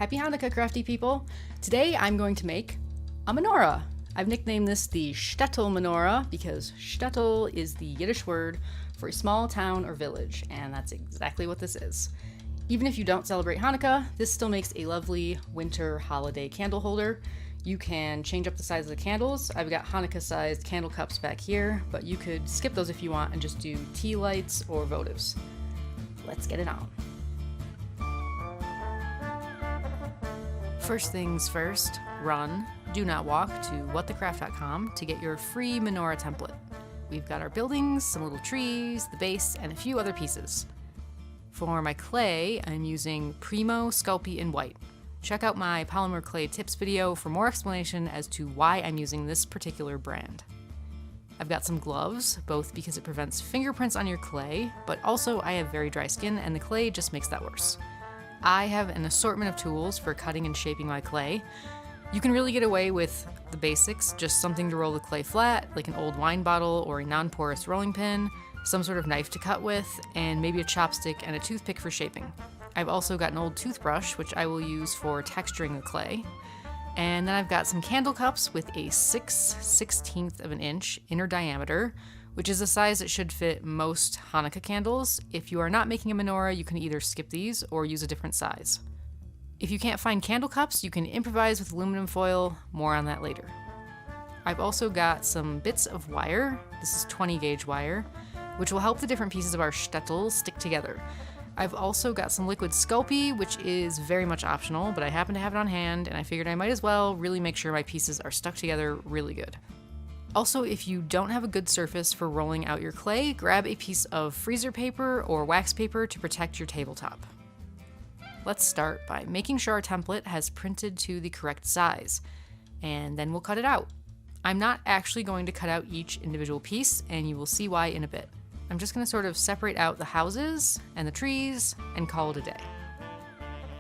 Happy Hanukkah, crafty people! Today I'm going to make a menorah. I've nicknamed this the shtetl menorah because shtetl is the Yiddish word for a small town or village, and that's exactly what this is. Even if you don't celebrate Hanukkah, this still makes a lovely winter holiday candle holder. You can change up the size of the candles. I've got Hanukkah-sized candle cups back here, but you could skip those if you want and just do tea lights or votives. Let's get it on. First things first, run, do not walk to whatthecraft.com to get your free menorah template. We've got our buildings, some little trees, the base, and a few other pieces. For my clay, I'm using Primo, Sculpey, and White. Check out my Polymer clay tips video for more explanation as to why I'm using this particular brand. I've got some gloves, both because it prevents fingerprints on your clay, but also I have very dry skin and the clay just makes that worse. I have an assortment of tools for cutting and shaping my clay. You can really get away with the basics, just something to roll the clay flat, like an old wine bottle or a non-porous rolling pin, some sort of knife to cut with, and maybe a chopstick and a toothpick for shaping. I've also got an old toothbrush, which I will use for texturing the clay. And then I've got some candle cups with a 6/16 of an inch inner diameter, which is a size that should fit most Hanukkah candles. If you are not making a menorah, you can either skip these or use a different size. If you can't find candle cups, you can improvise with aluminum foil. More on that later. I've also got some bits of wire. This is 20 gauge wire, which will help the different pieces of our shtetl stick together. I've also got some liquid Sculpey, which is very much optional, but I happen to have it on hand, and I figured I might as well really make sure my pieces are stuck together really good. Also, if you don't have a good surface for rolling out your clay, grab a piece of freezer paper or wax paper to protect your tabletop. Let's start by making sure our template has printed to the correct size, and then we'll cut it out. I'm not actually going to cut out each individual piece, and you will see why in a bit. I'm just going to sort of separate out the houses and the trees and call it a day.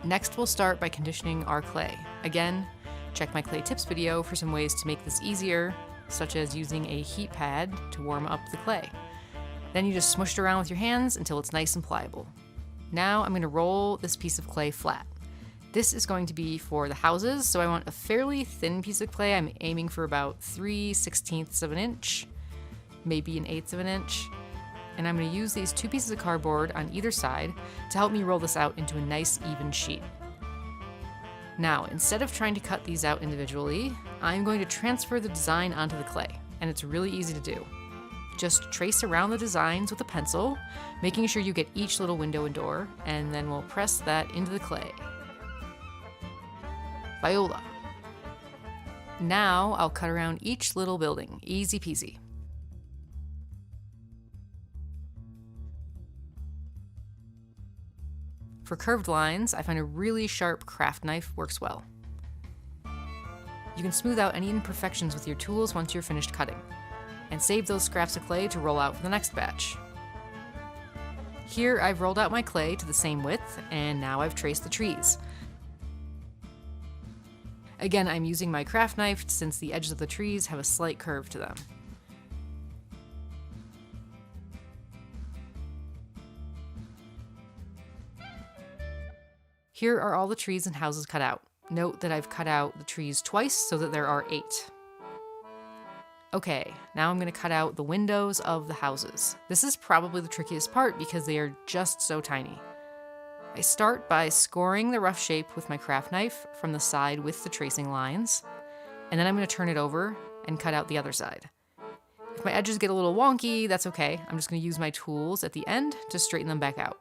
Next, we'll start by conditioning our clay. Again, check my clay tips video for some ways to make this easier, such as using a heat pad to warm up the clay. Then you just smush it around with your hands until it's nice and pliable. Now I'm going to roll this piece of clay flat. This is going to be for the houses, so I want a fairly thin piece of clay. I'm aiming for about 3/16 of an inch, maybe an 1/8 of an inch. And I'm going to use these two pieces of cardboard on either side to help me roll this out into a nice even sheet. Now, instead of trying to cut these out individually, I'm going to transfer the design onto the clay, and it's really easy to do. Just trace around the designs with a pencil, making sure you get each little window and door, and then we'll press that into the clay. Viola. Now I'll cut around each little building, easy peasy. For curved lines, I find a really sharp craft knife works well. You can smooth out any imperfections with your tools once you're finished cutting, and save those scraps of clay to roll out for the next batch. Here I've rolled out my clay to the same width, and now I've traced the trees. Again, I'm using my craft knife since the edges of the trees have a slight curve to them. Here are all the trees and houses cut out. Note that I've cut out the trees twice so that there are 8. Okay, now I'm going to cut out the windows of the houses. This is probably the trickiest part because they are just so tiny. I start by scoring the rough shape with my craft knife from the side with the tracing lines, and then I'm going to turn it over and cut out the other side. If my edges get a little wonky, that's okay. I'm just going to use my tools at the end to straighten them back out.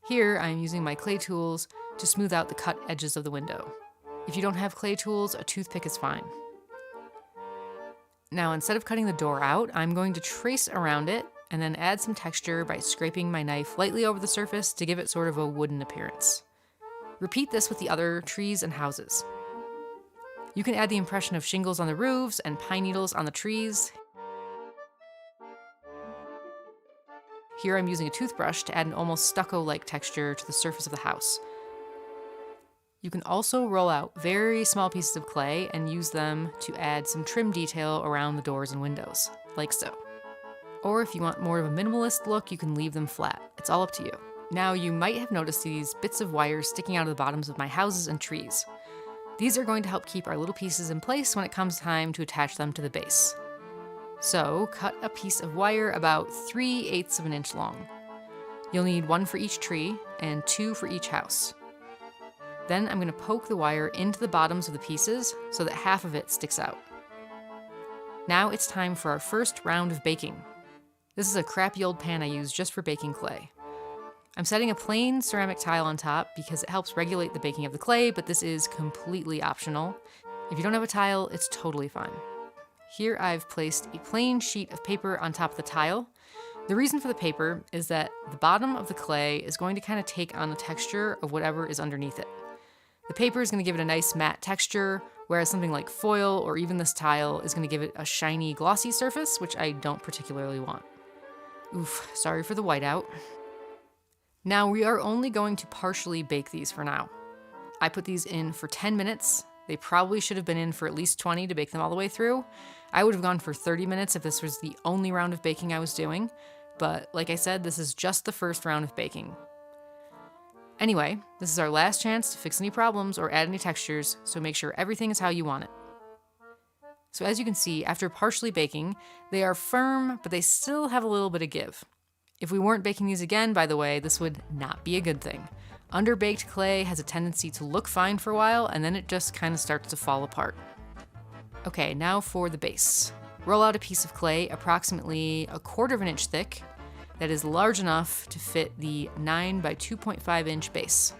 Here, I'm using my clay tools to smooth out the cut edges of the window. If you don't have clay tools, a toothpick is fine. Now, instead of cutting the door out, I'm going to trace around it and then add some texture by scraping my knife lightly over the surface to give it sort of a wooden appearance. Repeat this with the other trees and houses. You can add the impression of shingles on the roofs and pine needles on the trees. Here I'm using a toothbrush to add an almost stucco-like texture to the surface of the house. You can also roll out very small pieces of clay and use them to add some trim detail around the doors and windows, like so. Or if you want more of a minimalist look, you can leave them flat. It's all up to you. Now you might have noticed these bits of wire sticking out of the bottoms of my houses and trees. These are going to help keep our little pieces in place when it comes time to attach them to the base. So cut a piece of wire about 3/8 of an inch long. You'll need 1 for each tree and 2 for each house. Then I'm going to poke the wire into the bottoms of the pieces so that half of it sticks out. Now it's time for our first round of baking. This is a crappy old pan I use just for baking clay. I'm setting a plain ceramic tile on top because it helps regulate the baking of the clay, but this is completely optional. If you don't have a tile, it's totally fine. Here I've placed a plain sheet of paper on top of the tile. The reason for the paper is that the bottom of the clay is going to kind of take on the texture of whatever is underneath it. The paper is going to give it a nice matte texture, whereas something like foil or even this tile is going to give it a shiny, glossy surface, which I don't particularly want. Oof, sorry for the whiteout. Now we are only going to partially bake these for now. I put these in for 10 minutes. They probably should have been in for at least 20 to bake them all the way through. I would have gone for 30 minutes if this was the only round of baking I was doing, but like I said, this is just the first round of baking. Anyway, this is our last chance to fix any problems or add any textures, so make sure everything is how you want it. So as you can see, after partially baking, they are firm, but they still have a little bit of give. If we weren't baking these again, by the way, this would not be a good thing. Underbaked clay has a tendency to look fine for a while, and then it just kind of starts to fall apart. Okay, now for the base. Roll out a piece of clay approximately 1/4 of an inch thick that is large enough to fit the 9 by 2.5 inch base.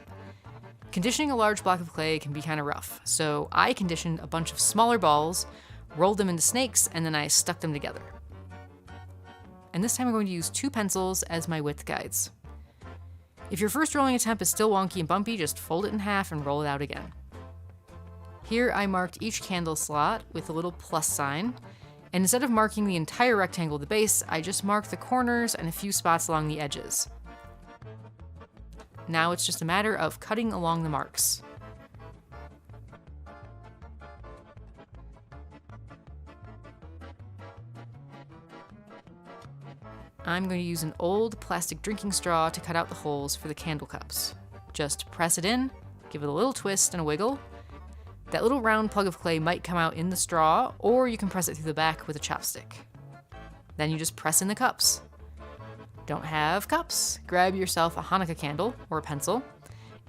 Conditioning a large block of clay can be kind of rough, so I conditioned a bunch of smaller balls, rolled them into snakes, and then I stuck them together. And this time I'm going to use 2 pencils as my width guides. If your first rolling attempt is still wonky and bumpy, just fold it in half and roll it out again. Here I marked each candle slot with a little plus sign, and instead of marking the entire rectangle of the base, I just marked the corners and a few spots along the edges. Now it's just a matter of cutting along the marks. I'm going to use an old plastic drinking straw to cut out the holes for the candle cups. Just press it in, give it a little twist and a wiggle. That little round plug of clay might come out in the straw, or you can press it through the back with a chopstick. Then you just press in the cups. Don't have cups? Grab yourself a Hanukkah candle, or a pencil,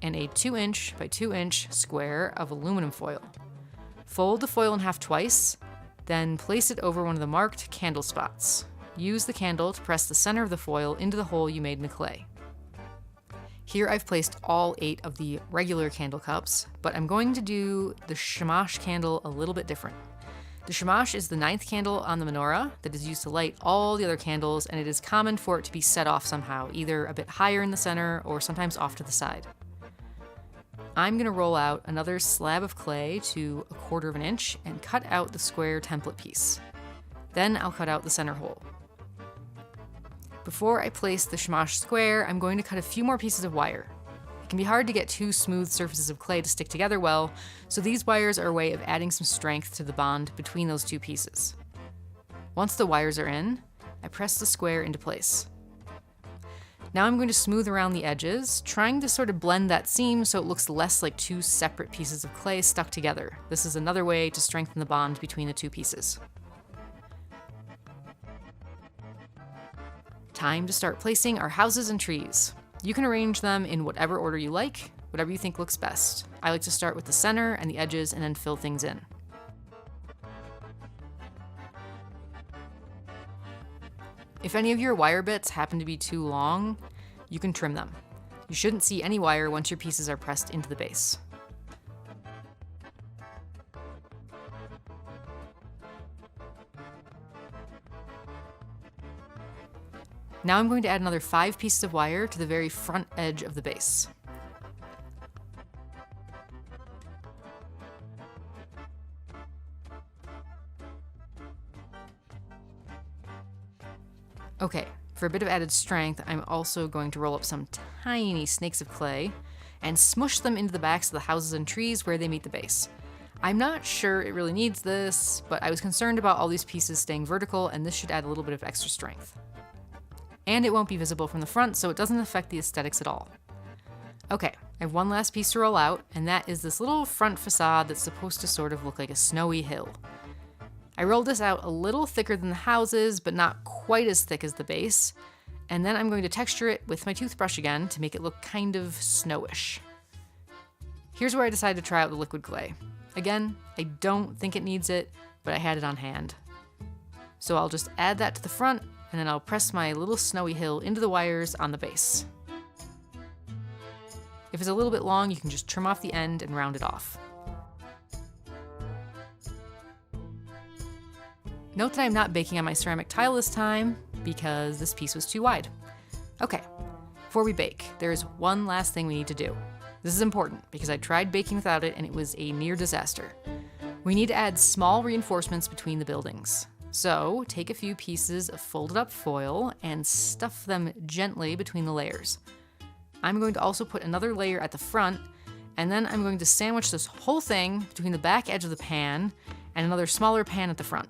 and a 2-inch by 2-inch square of aluminum foil. Fold the foil in half twice, then place it over one of the marked candle spots. Use the candle to press the center of the foil into the hole you made in the clay. Here I've placed all 8 of the regular candle cups, but I'm going to do the shamash candle a little bit different. The shamash is the 9th candle on the menorah that is used to light all the other candles, and it is common for it to be set off somehow, either a bit higher in the center or sometimes off to the side. I'm going to roll out another slab of clay to 1/4 of an inch and cut out the square template piece. Then I'll cut out the center hole. Before I place the shamash square, I'm going to cut a few more pieces of wire. It can be hard to get 2 smooth surfaces of clay to stick together well, so these wires are a way of adding some strength to the bond between those 2 pieces. Once the wires are in, I press the square into place. Now I'm going to smooth around the edges, trying to sort of blend that seam so it looks less like 2 separate pieces of clay stuck together. This is another way to strengthen the bond between the 2 pieces. Time to start placing our houses and trees. You can arrange them in whatever order you like, whatever you think looks best. I like to start with the center and the edges and then fill things in. If any of your wire bits happen to be too long, you can trim them. You shouldn't see any wire once your pieces are pressed into the base. Now I'm going to add another 5 pieces of wire to the very front edge of the base. Okay, for a bit of added strength, I'm also going to roll up some tiny snakes of clay and smush them into the backs of the houses and trees where they meet the base. I'm not sure it really needs this, but I was concerned about all these pieces staying vertical, and this should add a little bit of extra strength. and it won't be visible from the front, so it doesn't affect the aesthetics at all. Okay, I have one last piece to roll out, and that is this little front facade that's supposed to sort of look like a snowy hill. I rolled this out a little thicker than the houses, but not quite as thick as the base, and then I'm going to texture it with my toothbrush again to make it look kind of snowish. Here's where I decided to try out the liquid clay. Again, I don't think it needs it, but I had it on hand. So I'll just add that to the front, and then I'll press my little snowy hill into the wires on the base. If it's a little bit long, you can just trim off the end and round it off. Note that I'm not baking on my ceramic tile this time, because this piece was too wide. Okay, before we bake, there is one last thing we need to do. This is important, because I tried baking without it and it was a near disaster. We need to add small reinforcements between the buildings. So, take a few pieces of folded up foil and stuff them gently between the layers. I'm going to also put another layer at the front, and then I'm going to sandwich this whole thing between the back edge of the pan and another smaller pan at the front.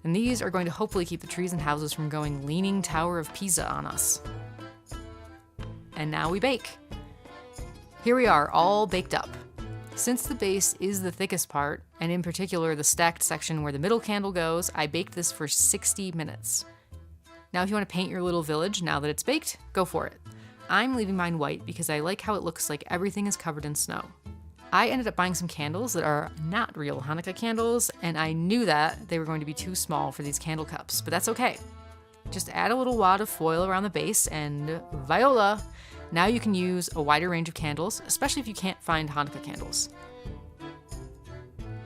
And these are going to hopefully keep the trees and houses from going Leaning Tower of Pisa on us. And now we bake. Here we are, all baked up. Since the base is the thickest part, and in particular the stacked section where the middle candle goes, I baked this for 60 minutes. Now if you want to paint your little village now that it's baked, go for it. I'm leaving mine white because I like how it looks like everything is covered in snow. I ended up buying some candles that are not real Hanukkah candles, and I knew that they were going to be too small for these candle cups, but that's okay. Just add a little wad of foil around the base and voila! Now you can use a wider range of candles, especially if you can't find Hanukkah candles.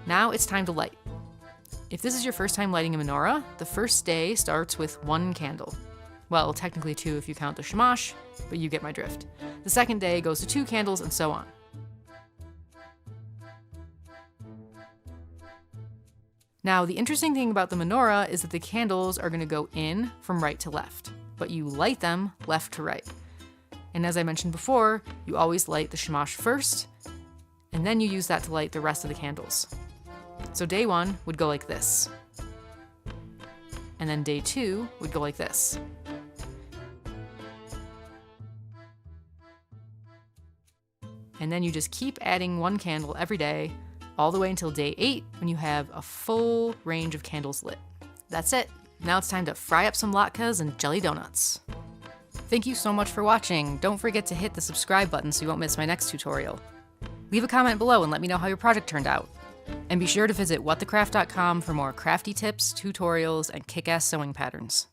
Now it's time to light. If this is your first time lighting a menorah, the first day starts with 1 candle. Well, technically 2 if you count the shamash, but you get my drift. The second day goes to 2 candles and so on. Now, the interesting thing about the menorah is that the candles are going to go in from right to left, but you light them left to right. And as I mentioned before, you always light the shamash first, and then you use that to light the rest of the candles. So day 1 would go like this. And then day 2 would go like this. And then you just keep adding 1 candle every day, all the way until day 8, when you have a full range of candles lit. That's it. Now it's time to fry up some latkes and jelly donuts. Thank you so much for watching. Don't forget to hit the subscribe button so you won't miss my next tutorial. Leave a comment below and let me know how your project turned out. And be sure to visit whatthecraft.com for more crafty tips, tutorials, and kick-ass sewing patterns.